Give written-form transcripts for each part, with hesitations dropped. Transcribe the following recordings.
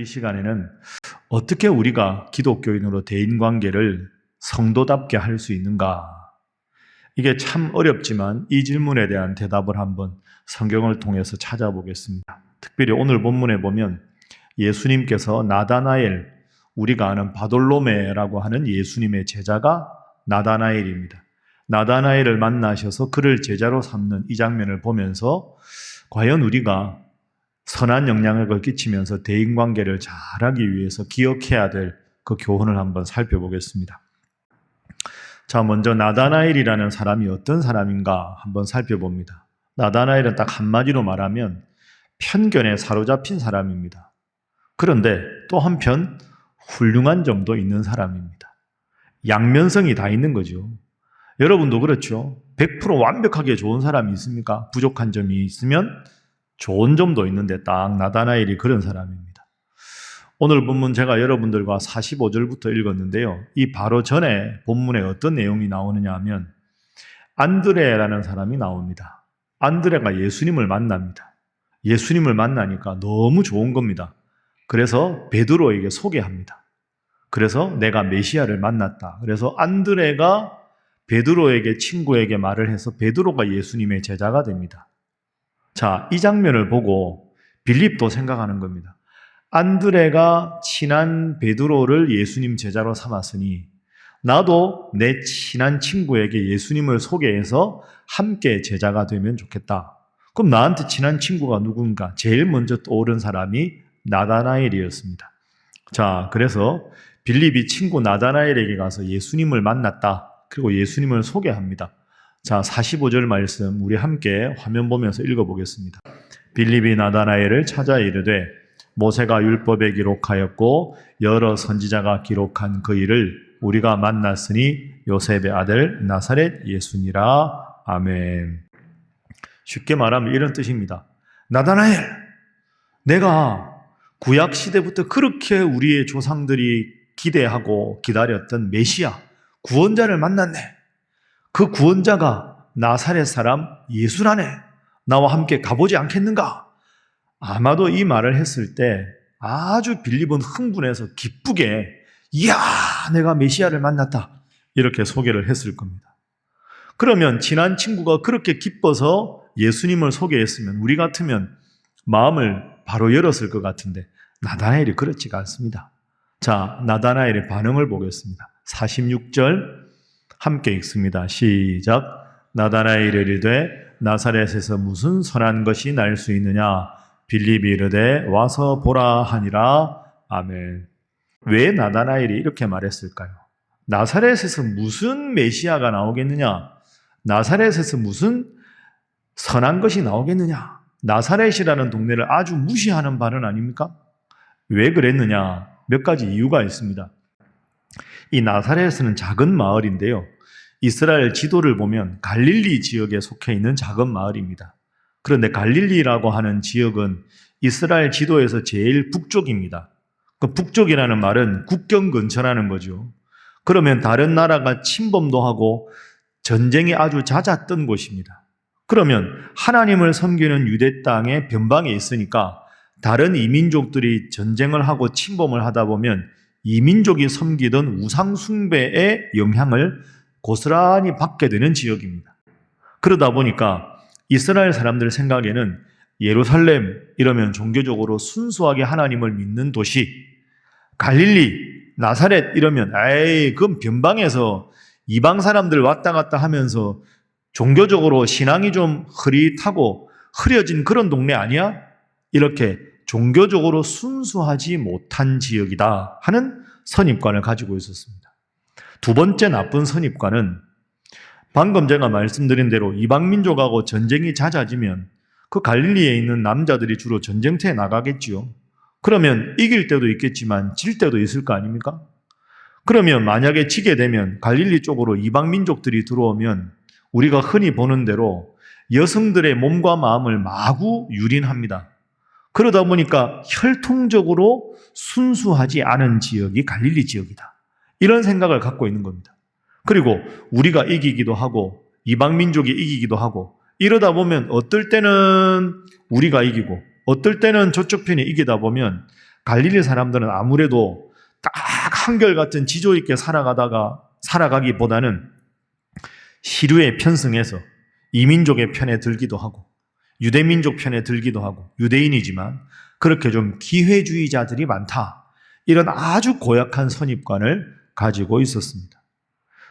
이 시간에는 어떻게 우리가 기독교인으로 대인관계를 성도답게 할 수 있는가? 이게 참 어렵지만 이 질문에 대한 대답을 한번 성경을 통해서 찾아보겠습니다. 특별히 오늘 본문에 보면 예수님께서 나다나엘, 우리가 아는 바돌로메라고 하는 예수님의 제자가 나다나엘입니다. 나다나엘을 만나셔서 그를 제자로 삼는 이 장면을 보면서 과연 우리가 선한 영향력을 끼치면서 대인관계를 잘하기 위해서 기억해야 될 그 교훈을 한번 살펴보겠습니다. 자, 먼저 나다나엘이라는 사람이 어떤 사람인가 한번 살펴봅니다. 나다나엘은 딱 한마디로 말하면 편견에 사로잡힌 사람입니다. 그런데 또 한편 훌륭한 점도 있는 사람입니다. 양면성이 다 있는 거죠. 여러분도 그렇죠. 100% 완벽하게 좋은 사람이 있습니까? 부족한 점이 있으면 좋은 점도 있는데 딱 나다나엘이 그런 사람입니다. 오늘 본문 제가 여러분들과 45절부터 읽었는데요. 이 바로 전에 본문에 어떤 내용이 나오느냐 하면 안드레라는 사람이 나옵니다. 안드레가 예수님을 만납니다. 예수님을 만나니까 너무 좋은 겁니다. 그래서 베드로에게 소개합니다. 그래서 내가 메시아를 만났다. 그래서 안드레가 베드로에게 친구에게 말을 해서 베드로가 예수님의 제자가 됩니다. 자, 이 장면을 보고 빌립도 생각하는 겁니다. 안드레가 친한 베드로를 예수님 제자로 삼았으니 나도 내 친한 친구에게 예수님을 소개해서 함께 제자가 되면 좋겠다. 그럼 나한테 친한 친구가 누군가? 제일 먼저 떠오른 사람이 나다나엘이었습니다. 자, 그래서 빌립이 친구 나다나엘에게 가서 예수님을 만났다. 그리고 예수님을 소개합니다. 자, 45절 말씀 우리 함께 화면 보면서 읽어보겠습니다. 빌립이 나다나엘을 찾아 이르되 모세가 율법에 기록하였고 여러 선지자가 기록한 그 일을 우리가 만났으니 요셉의 아들 나사렛 예수니라. 아멘. 쉽게 말하면 이런 뜻입니다. 나다나엘, 내가 구약 시대부터 그렇게 우리의 조상들이 기대하고 기다렸던 메시아, 구원자를 만났네. 그 구원자가 나사렛 사람 예수라네. 나와 함께 가보지 않겠는가? 아마도 이 말을 했을 때 아주 빌립은 흥분해서 기쁘게 이야, 내가 메시아를 만났다. 이렇게 소개를 했을 겁니다. 그러면 친한 친구가 그렇게 기뻐서 예수님을 소개했으면 우리 같으면 마음을 바로 열었을 것 같은데 나다나엘이 그렇지가 않습니다. 자, 나다나엘의 반응을 보겠습니다. 46절 함께 읽습니다. 시작. 나다나엘이 이르되 나사렛에서 무슨 선한 것이 날 수 있느냐? 빌립이 이르되 와서 보라 하니라. 아멘. 왜 나다나엘이 이렇게 말했을까요? 나사렛에서 무슨 메시아가 나오겠느냐? 나사렛에서 무슨 선한 것이 나오겠느냐? 나사렛이라는 동네를 아주 무시하는 발언 아닙니까? 왜 그랬느냐? 몇 가지 이유가 있습니다. 이 나사렛은 작은 마을인데요. 이스라엘 지도를 보면 갈릴리 지역에 속해 있는 작은 마을입니다. 그런데 갈릴리라고 하는 지역은 이스라엘 지도에서 제일 북쪽입니다. 그 북쪽이라는 말은 국경 근처라는 거죠. 그러면 다른 나라가 침범도 하고 전쟁이 아주 잦았던 곳입니다. 그러면 하나님을 섬기는 유대 땅의 변방에 있으니까 다른 이민족들이 전쟁을 하고 침범을 하다 보면 이민족이 섬기던 우상 숭배의 영향을 고스란히 받게 되는 지역입니다. 그러다 보니까 이스라엘 사람들 생각에는 예루살렘 이러면 종교적으로 순수하게 하나님을 믿는 도시, 갈릴리, 나사렛 이러면 그건 변방에서 이방 사람들 왔다 갔다 하면서 종교적으로 신앙이 좀 흐릿하고 흐려진 그런 동네 아니야? 이렇게 종교적으로 순수하지 못한 지역이다 하는 선입관을 가지고 있었습니다. 두 번째 나쁜 선입관은 방금 제가 말씀드린 대로 이방민족하고 전쟁이 잦아지면 그 갈릴리에 있는 남자들이 주로 전쟁터에 나가겠지요. 그러면 이길 때도 있겠지만 질 때도 있을 거 아닙니까? 그러면 만약에 지게 되면 갈릴리 쪽으로 이방민족들이 들어오면 우리가 흔히 보는 대로 여성들의 몸과 마음을 마구 유린합니다. 그러다 보니까 혈통적으로 순수하지 않은 지역이 갈릴리 지역이다. 이런 생각을 갖고 있는 겁니다. 그리고 우리가 이기기도 하고 이방민족이 이기기도 하고 이러다 보면 어떨 때는 우리가 이기고 어떨 때는 저쪽 편이 이기다 보면 갈릴리 사람들은 아무래도 딱 한결같은 지조 있게 살아가기보다는 시류에 편승해서 이민족의 편에 들기도 하고 유대민족 편에 들기도 하고 유대인이지만 그렇게 좀 기회주의자들이 많다. 이런 아주 고약한 선입관을 가지고 있었습니다.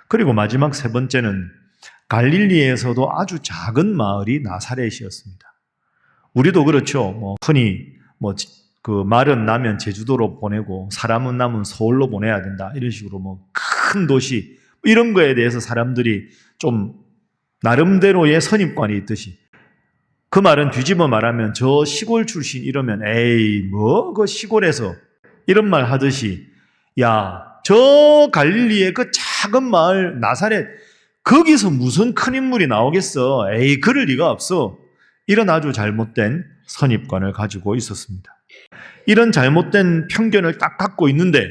그리고 마지막 세 번째는 갈릴리에서도 아주 작은 마을이 나사렛이었습니다. 우리도 그렇죠. 흔히 그 말은 나면 제주도로 보내고 사람은 남은 서울로 보내야 된다. 이런 식으로 큰 도시 이런 거에 대해서 사람들이 좀 나름대로의 선입관이 있듯이 그 말은 뒤집어 말하면 저 시골 출신 이러면 에이 그 시골에서 이런 말 하듯이 야, 저 갈릴리의 그 작은 마을 나사렛 거기서 무슨 큰 인물이 나오겠어. 에이 그럴 리가 없어. 이런 아주 잘못된 선입관을 가지고 있었습니다. 이런 잘못된 편견을 딱 갖고 있는데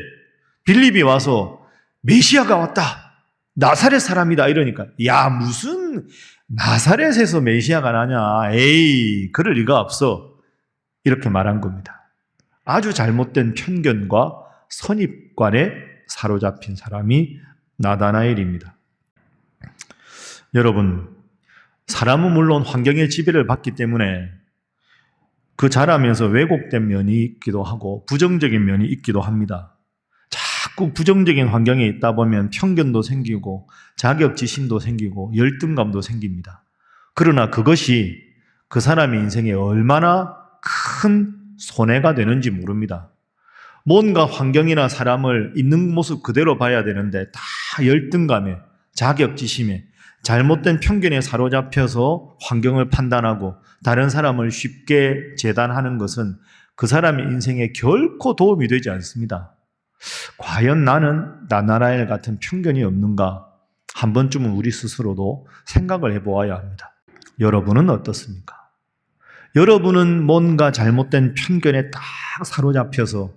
빌립이 와서 메시아가 왔다. 나사렛 사람이다 이러니까 야 무슨 나사렛에서 메시아가 나냐. 에이 그럴 리가 없어. 이렇게 말한 겁니다. 아주 잘못된 편견과 선입관에 사로잡힌 사람이 나다나엘입니다. 여러분, 사람은 물론 환경의 지배를 받기 때문에 그 자라면서 왜곡된 면이 있기도 하고 부정적인 면이 있기도 합니다. 자꾸 부정적인 환경에 있다 보면 편견도 생기고 자격지심도 생기고 열등감도 생깁니다. 그러나 그것이 그 사람의 인생에 얼마나 큰 손해가 되는지 모릅니다. 뭔가 환경이나 사람을 있는 모습 그대로 봐야 되는데 다 열등감에 자격지심에 잘못된 편견에 사로잡혀서 환경을 판단하고 다른 사람을 쉽게 재단하는 것은 그 사람의 인생에 결코 도움이 되지 않습니다. 과연 나는 나다나엘 같은 편견이 없는가? 한 번쯤은 우리 스스로도 생각을 해보아야 합니다. 여러분은 어떻습니까? 여러분은 뭔가 잘못된 편견에 딱 사로잡혀서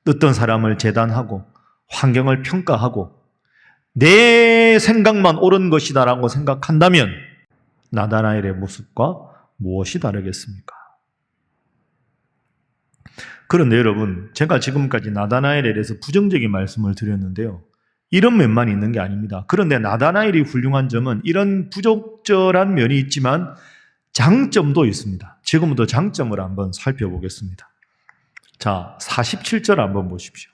어떤 사람을 재단하고 환경을 평가하고 내 생각만 옳은 것이다라고 생각한다면 나다나엘의 모습과 무엇이 다르겠습니까? 그런데 여러분, 제가 지금까지 나다나엘에 대해서 부정적인 말씀을 드렸는데요. 이런 면만 있는 게 아닙니다. 그런데 나다나엘이 훌륭한 점은 이런 부적절한 면이 있지만 장점도 있습니다. 지금부터 장점을 한번 살펴보겠습니다. 자, 47절 한번 보십시오.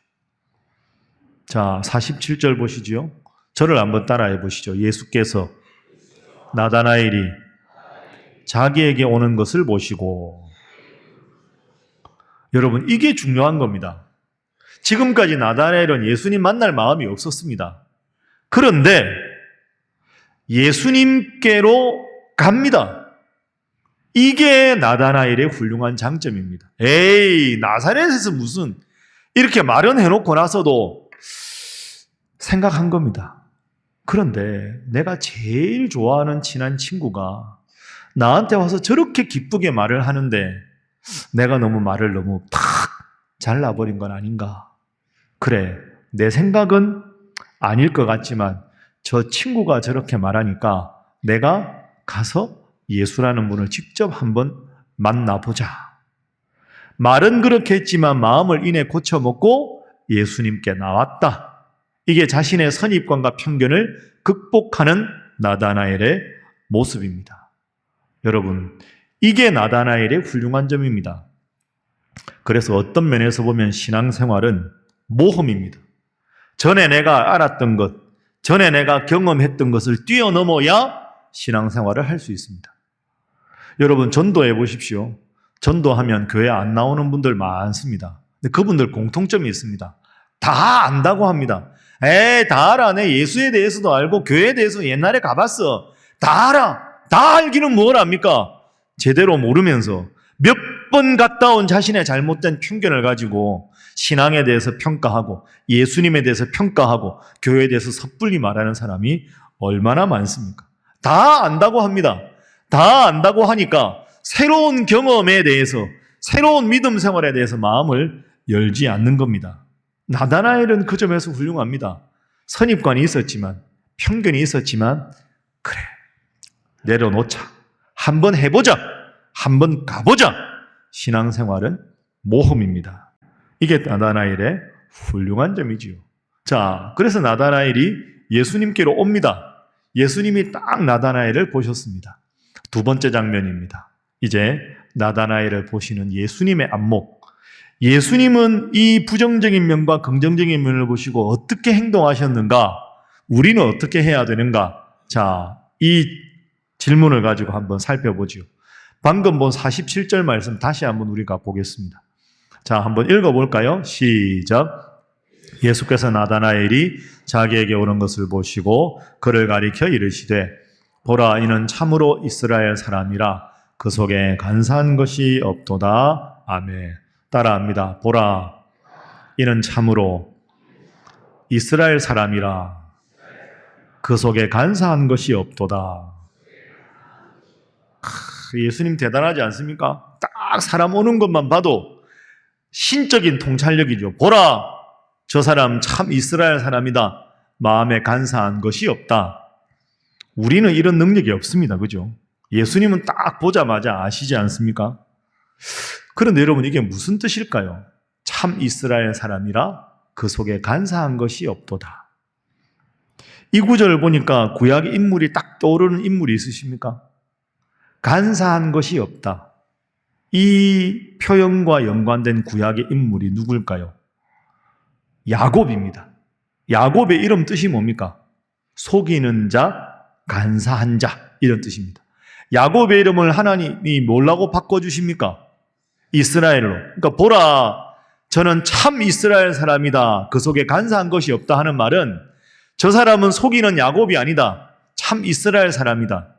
자, 47절 보시지요. 저를 한번 따라해 보시죠. 예수께서 나다나엘이 자기에게 오는 것을 보시고. 여러분, 이게 중요한 겁니다. 지금까지 나다나엘은 예수님 만날 마음이 없었습니다. 그런데 예수님께로 갑니다. 이게 나다나엘의 훌륭한 장점입니다. 에이, 나사렛에서 무슨 이렇게 마련해놓고 나서도 생각한 겁니다. 그런데 내가 제일 좋아하는 친한 친구가 나한테 와서 저렇게 기쁘게 말을 하는데 내가 말을 너무 탁 잘라버린 건 아닌가. 그래, 내 생각은 아닐 것 같지만 저 친구가 저렇게 말하니까 내가 가서 예수라는 분을 직접 한번 만나보자. 말은 그렇게 했지만 마음을 이내 고쳐먹고 예수님께 나왔다. 이게 자신의 선입관과 편견을 극복하는 나다나엘의 모습입니다. 여러분, 이게 나다나엘의 훌륭한 점입니다. 그래서 어떤 면에서 보면 신앙생활은 모험입니다. 전에 내가 알았던 것, 전에 내가 경험했던 것을 뛰어넘어야 신앙생활을 할 수 있습니다. 여러분, 전도해 보십시오. 전도하면 교회 안 나오는 분들 많습니다. 근데 그분들 공통점이 있습니다. 다 안다고 합니다. 다 알아. 내 예수에 대해서도 알고 교회에 대해서 옛날에 가봤어. 다 알아. 다 알기는 뭘 압니까? 제대로 모르면서 몇 번 갔다 온 자신의 잘못된 편견을 가지고 신앙에 대해서 평가하고 예수님에 대해서 평가하고 교회에 대해서 섣불리 말하는 사람이 얼마나 많습니까? 다 안다고 합니다. 다 안다고 하니까 새로운 경험에 대해서 새로운 믿음 생활에 대해서 마음을 열지 않는 겁니다. 나다나엘은 그 점에서 훌륭합니다. 선입관이 있었지만 편견이 있었지만 그래, 내려놓자. 한번 해보자. 한번 가보자. 신앙생활은 모험입니다. 이게 나다나엘의 훌륭한 점이지요. 자, 그래서 나다나엘이 예수님께로 옵니다. 예수님이 딱 나다나엘을 보셨습니다. 두 번째 장면입니다. 이제 나다나엘을 보시는 예수님의 안목. 예수님은 이 부정적인 면과 긍정적인 면을 보시고 어떻게 행동하셨는가? 우리는 어떻게 해야 되는가? 자, 이 질문을 가지고 한번 살펴보죠. 방금 본 47절 말씀 다시 한번 우리가 보겠습니다. 자, 한번 읽어볼까요? 시작. 예수께서 나다나엘이 자기에게 오는 것을 보시고 그를 가리켜 이르시되 보라, 이는 참으로 이스라엘 사람이라 그 속에 간사한 것이 없도다. 아멘. 따라합니다. 보라, 이는 참으로 이스라엘 사람이라 그 속에 간사한 것이 없도다. 예수님 대단하지 않습니까? 딱 사람 오는 것만 봐도 신적인 통찰력이죠. 보라, 저 사람 참 이스라엘 사람이다. 마음에 간사한 것이 없다. 우리는 이런 능력이 없습니다. 그죠? 예수님은 딱 보자마자 아시지 않습니까? 그런데 여러분, 이게 무슨 뜻일까요? 참 이스라엘 사람이라 그 속에 간사한 것이 없도다. 이 구절을 보니까 구약의 인물이 딱 떠오르는 인물이 있으십니까? 간사한 것이 없다. 이 표현과 연관된 구약의 인물이 누굴까요? 야곱입니다. 야곱의 이름 뜻이 뭡니까? 속이는 자, 간사한 자, 이런 뜻입니다. 야곱의 이름을 하나님이 뭐라고 바꿔주십니까? 이스라엘로. 그러니까 보라, 저는 참 이스라엘 사람이다. 그 속에 간사한 것이 없다 하는 말은 저 사람은 속이는 야곱이 아니다. 참 이스라엘 사람이다.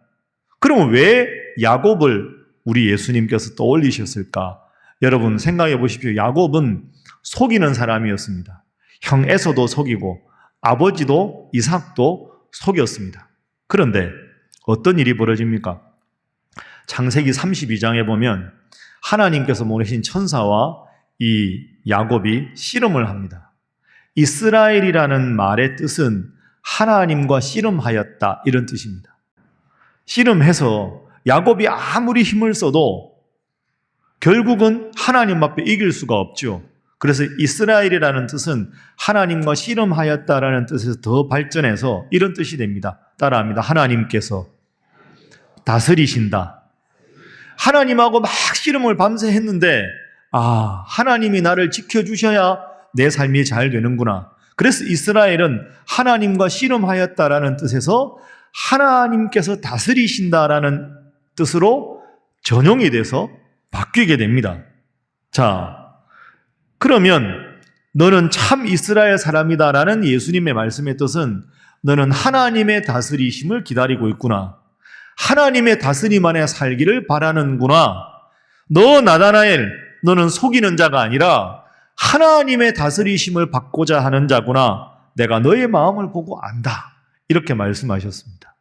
그러면 왜 야곱을 우리 예수님께서 떠올리셨을까? 여러분 생각해 보십시오. 야곱은 속이는 사람이었습니다. 형 에서도 속이고 아버지도 이삭도 속였습니다. 그런데 어떤 일이 벌어집니까? 창세기 32장에 보면 하나님께서 보내신 천사와 이 야곱이 씨름을 합니다. 이스라엘이라는 말의 뜻은 하나님과 씨름하였다, 이런 뜻입니다. 씨름해서 야곱이 아무리 힘을 써도 결국은 하나님 앞에 이길 수가 없죠. 그래서 이스라엘이라는 뜻은 하나님과 씨름하였다라는 뜻에서 더 발전해서 이런 뜻이 됩니다. 따라합니다. 하나님께서 다스리신다. 하나님하고 막 씨름을 밤새 했는데 하나님이 나를 지켜주셔야 내 삶이 잘 되는구나. 그래서 이스라엘은 하나님과 씨름하였다라는 뜻에서 하나님께서 다스리신다라는 뜻으로 전용이 돼서 바뀌게 됩니다. 자, 그러면 너는 참 이스라엘 사람이다라는 예수님의 말씀의 뜻은 너는 하나님의 다스리심을 기다리고 있구나. 하나님의 다스림 안에 살기를 바라는구나. 너 나다나엘, 너는 속이는 자가 아니라 하나님의 다스리심을 받고자 하는 자구나. 내가 너의 마음을 보고 안다. 이렇게 말씀하셨습니다.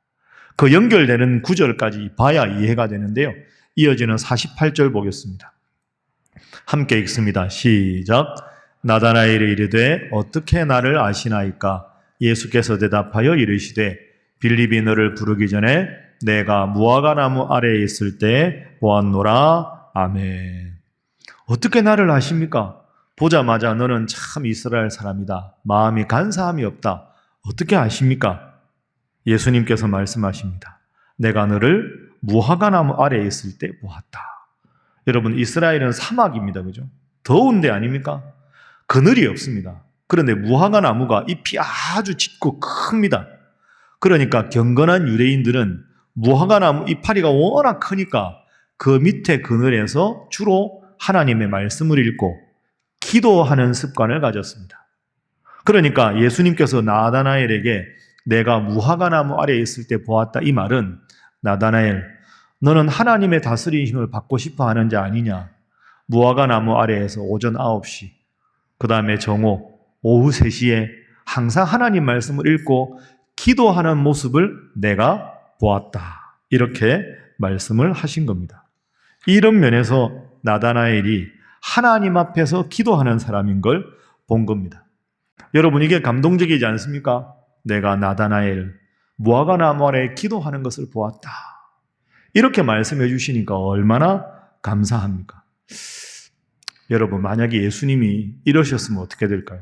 그 연결되는 구절까지 봐야 이해가 되는데요. 이어지는 48절 보겠습니다. 함께 읽습니다. 시작. 나다나엘이 이르되 어떻게 나를 아시나이까? 예수께서 대답하여 이르시되 빌립이 너를 부르기 전에 내가 무화과 나무 아래에 있을 때 보았노라. 아멘. 어떻게 나를 아십니까? 보자마자 너는 참 이스라엘 사람이다. 마음이 간사함이 없다. 어떻게 아십니까? 예수님께서 말씀하십니다. 내가 너를 무화과 나무 아래에 있을 때 보았다. 여러분, 이스라엘은 사막입니다. 그죠? 더운 데 아닙니까? 그늘이 없습니다. 그런데 무화과 나무가 잎이 아주 짙고 큽니다. 그러니까 경건한 유대인들은 무화과 나무 이파리가 워낙 크니까 그 밑에 그늘에서 주로 하나님의 말씀을 읽고 기도하는 습관을 가졌습니다. 그러니까 예수님께서 나다나엘에게 내가 무화과 나무 아래에 있을 때 보았다, 이 말은 나다나엘, 너는 하나님의 다스리심을 받고 싶어 하는 자 아니냐? 무화과 나무 아래에서 오전 9시, 그 다음에 정오, 오후 3시에 항상 하나님 말씀을 읽고 기도하는 모습을 내가 보았다. 이렇게 말씀을 하신 겁니다. 이런 면에서 나다나엘이 하나님 앞에서 기도하는 사람인 걸 본 겁니다. 여러분, 이게 감동적이지 않습니까? 내가 나다나엘, 무화과 나무 아래 기도하는 것을 보았다. 이렇게 말씀해 주시니까 얼마나 감사합니까? 여러분, 만약에 예수님이 이러셨으면 어떻게 될까요?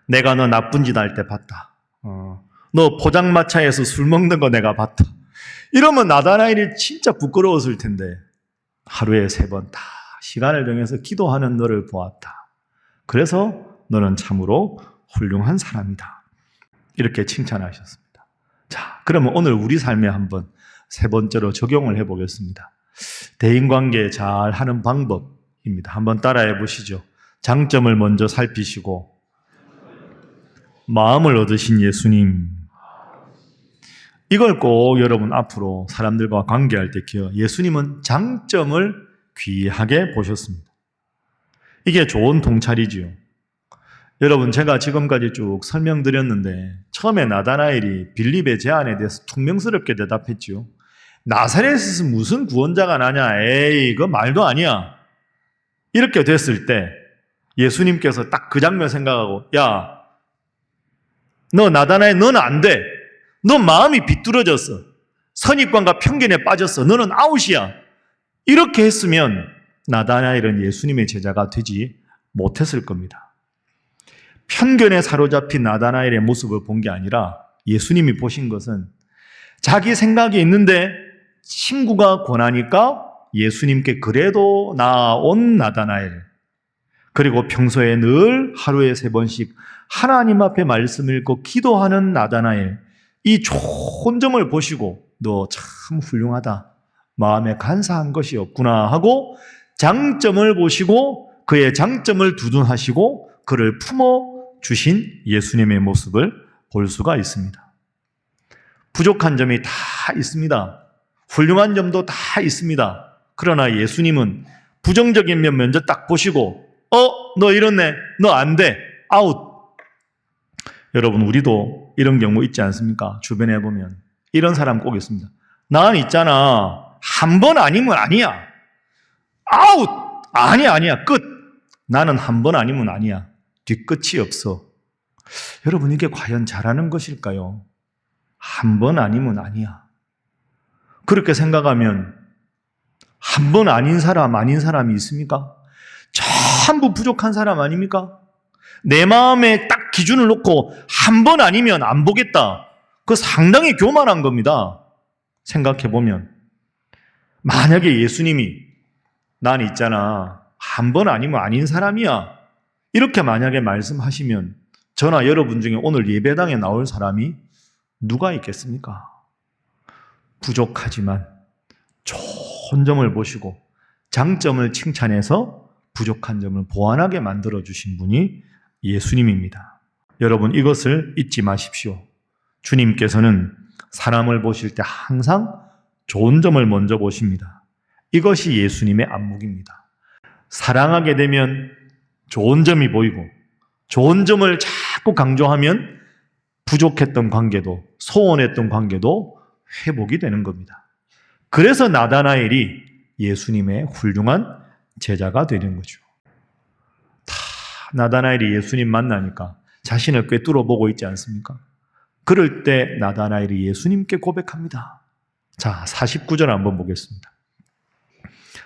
내가 너 나쁜 짓 할 때 봤다. 너 포장마차에서 술 먹는 거 내가 봤다. 이러면 나다나엘이 진짜 부끄러웠을 텐데, 하루에 3번 다 시간을 정해서 기도하는 너를 보았다. 그래서 너는 참으로 훌륭한 사람이다. 이렇게 칭찬하셨습니다. 자, 그러면 오늘 우리 삶에 한번 3번째로 적용을 해보겠습니다. 대인관계 잘 하는 방법입니다. 한번 따라해 보시죠. 장점을 먼저 살피시고 마음을 얻으신 예수님. 이걸 꼭 여러분 앞으로 사람들과 관계할 때 기억. 예수님은 장점을 귀하게 보셨습니다. 이게 좋은 통찰이지요. 여러분, 제가 지금까지 쭉 설명드렸는데 처음에 나다나엘이 빌립의 제안에 대해서 퉁명스럽게 대답했지요. 나사렛에서 무슨 구원자가 나냐? 에이, 그거 말도 아니야. 이렇게 됐을 때 예수님께서 딱 그 장면 생각하고, 야, 너 나다나엘, 너는 안 돼. 너 마음이 비뚤어졌어. 선입관과 편견에 빠졌어. 너는 아웃이야. 이렇게 했으면 나다나엘은 예수님의 제자가 되지 못했을 겁니다. 편견에 사로잡힌 나다나엘의 모습을 본 게 아니라 예수님이 보신 것은 자기 생각이 있는데 친구가 권하니까 예수님께 그래도 나온 나다나엘, 그리고 평소에 늘 하루에 3번씩 하나님 앞에 말씀 읽고 기도하는 나다나엘, 이 좋은 점을 보시고 너 참 훌륭하다, 마음에 간사한 것이 없구나 하고 장점을 보시고 그의 장점을 두둔하시고 그를 품어주신 예수님의 모습을 볼 수가 있습니다. 부족한 점이 다 있습니다. 훌륭한 점도 다 있습니다. 그러나 예수님은 부정적인 면 먼저 딱 보시고 너 이렇네, 너 안 돼, 아웃. 여러분, 우리도 이런 경우 있지 않습니까? 주변에 보면 이런 사람 꼭 있습니다. 난 있잖아, 한 번 아니면 아니야, 아웃, 아니야, 끝. 나는 한 번 아니면 아니야, 뒤끝이 없어. 여러분, 이게 과연 잘하는 것일까요? 한 번 아니면 아니야. 그렇게 생각하면 한 번 아닌 사람이 있습니까? 전부 부족한 사람 아닙니까? 내 마음에 딱 기준을 놓고 한 번 아니면 안 보겠다. 그거 상당히 교만한 겁니다. 생각해보면 만약에 예수님이 난 있잖아, 한 번 아니면 아닌 사람이야, 이렇게 만약에 말씀하시면 저나 여러분 중에 오늘 예배당에 나올 사람이 누가 있겠습니까? 부족하지만 좋은 점을 보시고 장점을 칭찬해서 부족한 점을 보완하게 만들어주신 분이 예수님입니다. 여러분, 이것을 잊지 마십시오. 주님께서는 사람을 보실 때 항상 좋은 점을 먼저 보십니다. 이것이 예수님의 안목입니다. 사랑하게 되면 좋은 점이 보이고 좋은 점을 자꾸 강조하면 부족했던 관계도 소원했던 관계도 회복이 되는 겁니다. 그래서 나다나엘이 예수님의 훌륭한 제자가 되는 거죠. 나다나엘이 예수님 만나니까 자신을 꿰뚫어 보고 있지 않습니까? 그럴 때 나다나엘이 예수님께 고백합니다. 자, 49절 한번 보겠습니다.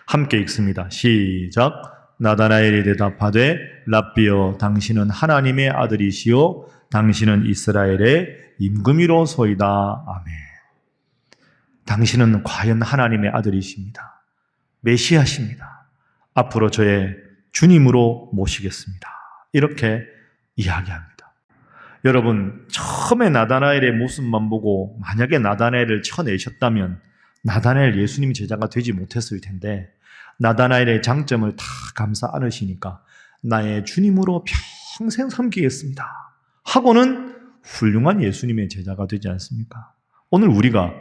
함께 읽습니다. 시작. 나다나엘이 대답하되 랍비여, 당신은 하나님의 아들이시요 당신은 이스라엘의 임금이로소이다. 아멘. 당신은 과연 하나님의 아들이십니다. 메시아십니다. 앞으로 저의 주님으로 모시겠습니다. 이렇게 이야기합니다. 여러분, 처음에 나다나엘의 모습만 보고 만약에 나다나엘을 쳐내셨다면 나다나엘 예수님 제자가 되지 못했을 텐데, 나다나엘의 장점을 다 감싸 안으시니까 나의 주님으로 평생 섬기겠습니다 하고는 훌륭한 예수님의 제자가 되지 않습니까? 오늘 우리가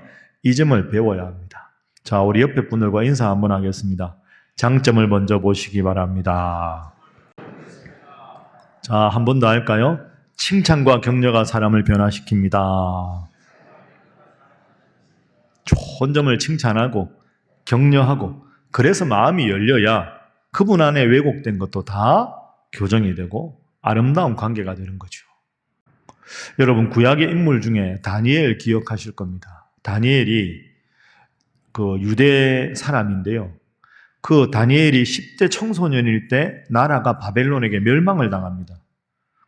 이 점을 배워야 합니다. 자, 우리 옆에 분들과 인사 한번 하겠습니다. 장점을 먼저 보시기 바랍니다. 자, 한 번 더 할까요? 칭찬과 격려가 사람을 변화시킵니다. 좋은 점을 칭찬하고 격려하고, 그래서 마음이 열려야 그분 안에 왜곡된 것도 다 교정이 되고 아름다운 관계가 되는 거죠. 여러분, 구약의 인물 중에 다니엘 기억하실 겁니다. 다니엘이 그 유대 사람인데요. 그 다니엘이 10대 청소년일 때 나라가 바벨론에게 멸망을 당합니다.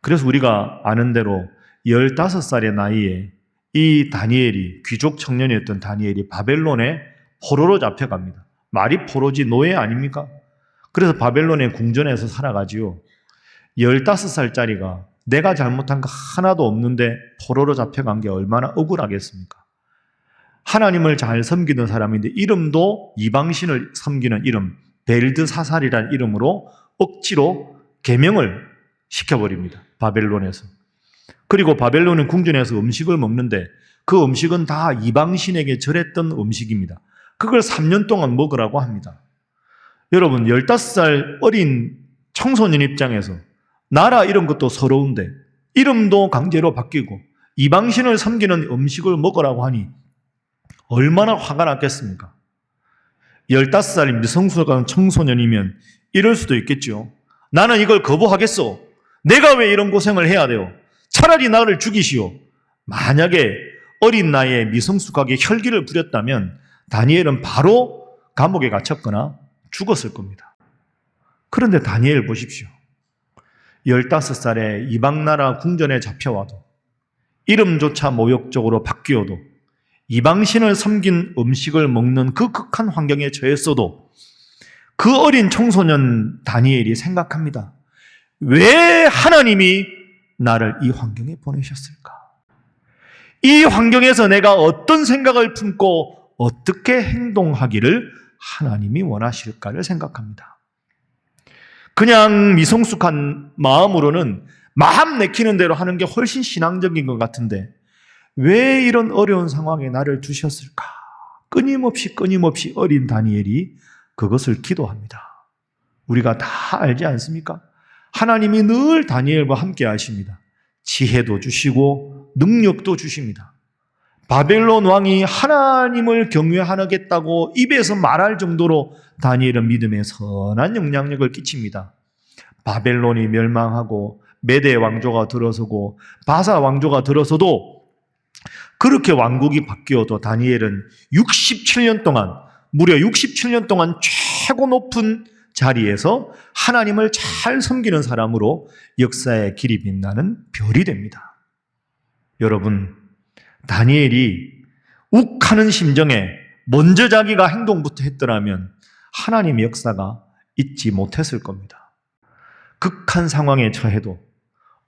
그래서 우리가 아는 대로 15살의 나이에 이 다니엘이, 귀족 청년이었던 다니엘이 바벨론에 포로로 잡혀갑니다. 말이 포로지 노예 아닙니까? 그래서 바벨론의 궁전에서 살아가지요. 15살짜리가 내가 잘못한 거 하나도 없는데 포로로 잡혀간 게 얼마나 억울하겠습니까? 하나님을 잘 섬기는 사람인데 이름도 이방신을 섬기는 이름, 벨드사살이라는 이름으로 억지로 계명을 시켜버립니다. 바벨론에서. 그리고 바벨론의 궁전에서 음식을 먹는데 그 음식은 다 이방신에게 절했던 음식입니다. 그걸 3년 동안 먹으라고 합니다. 여러분, 15살 어린 청소년 입장에서 나라 이런 것도 서러운데 이름도 강제로 바뀌고 이방신을 섬기는 음식을 먹으라고 하니 얼마나 화가 났겠습니까? 15살 미성숙한 청소년이면 이럴 수도 있겠죠. 나는 이걸 거부하겠소. 내가 왜 이런 고생을 해야 돼요? 차라리 나를 죽이시오. 만약에 어린 나이에 미성숙하게 혈기를 부렸다면 다니엘은 바로 감옥에 갇혔거나 죽었을 겁니다. 그런데 다니엘 보십시오. 15살에 이방나라 궁전에 잡혀와도 이름조차 모욕적으로 바뀌어도 이방신을 섬긴 음식을 먹는 그 극한 환경에 처했어도 그 어린 청소년 다니엘이 생각합니다. 왜 하나님이 나를 이 환경에 보내셨을까? 이 환경에서 내가 어떤 생각을 품고 어떻게 행동하기를 하나님이 원하실까를 생각합니다. 그냥 미성숙한 마음으로는 마음 내키는 대로 하는 게 훨씬 신앙적인 것 같은데 왜 이런 어려운 상황에 나를 두셨을까? 끊임없이 어린 다니엘이 그것을 기도합니다. 우리가 다 알지 않습니까? 하나님이 늘 다니엘과 함께 하십니다. 지혜도 주시고 능력도 주십니다. 바벨론 왕이 하나님을 경외하겠다고 입에서 말할 정도로 다니엘은 믿음에 선한 영향력을 끼칩니다. 바벨론이 멸망하고 메대 왕조가 들어서고 바사 왕조가 들어서도 그렇게 왕국이 바뀌어도 다니엘은 67년 동안, 무려 67년 동안 최고 높은 자리에서 하나님을 잘 섬기는 사람으로 역사의 길이 빛나는 별이 됩니다. 여러분, 다니엘이 욱하는 심정에 먼저 자기가 행동부터 했더라면 하나님의 역사가 잊지 못했을 겁니다. 극한 상황에 처해도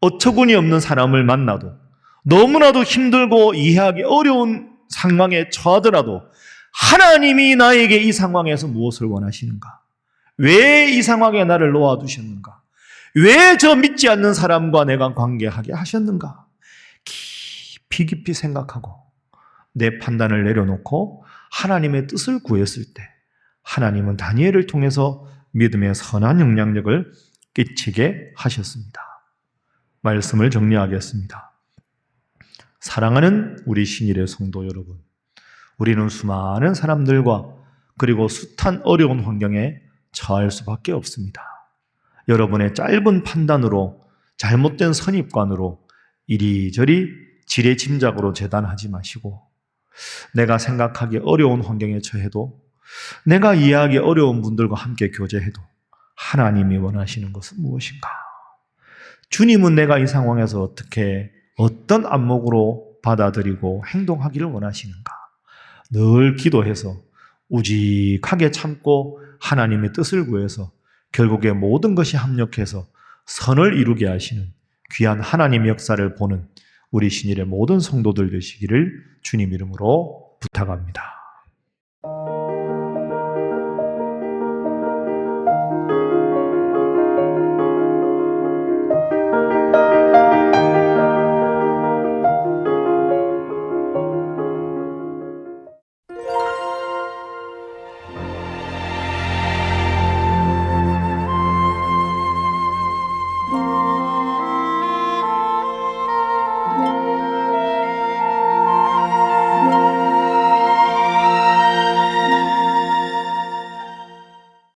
어처구니 없는 사람을 만나도 너무나도 힘들고 이해하기 어려운 상황에 처하더라도 하나님이 나에게 이 상황에서 무엇을 원하시는가? 왜 이 상황에 나를 놓아두셨는가? 왜 저 믿지 않는 사람과 내가 관계하게 하셨는가? 깊이 생각하고 내 판단을 내려놓고 하나님의 뜻을 구했을 때 하나님은 다니엘을 통해서 믿음의 선한 영향력을 끼치게 하셨습니다. 말씀을 정리하겠습니다. 사랑하는 우리 신일의 성도 여러분, 우리는 수많은 사람들과 그리고 숱한 어려운 환경에 처할 수밖에 없습니다. 여러분의 짧은 판단으로 잘못된 선입관으로 이리저리 지레짐작으로 재단하지 마시고 내가 생각하기 어려운 환경에 처해도 내가 이해하기 어려운 분들과 함께 교제해도 하나님이 원하시는 것은 무엇인가? 주님은 내가 이 상황에서 어떤 안목으로 받아들이고 행동하기를 원하시는가? 늘 기도해서 우직하게 참고 하나님의 뜻을 구해서 결국에 모든 것이 합력해서 선을 이루게 하시는 귀한 하나님의 역사를 보는 우리 신일의 모든 성도들 되시기를 주님 이름으로 부탁합니다.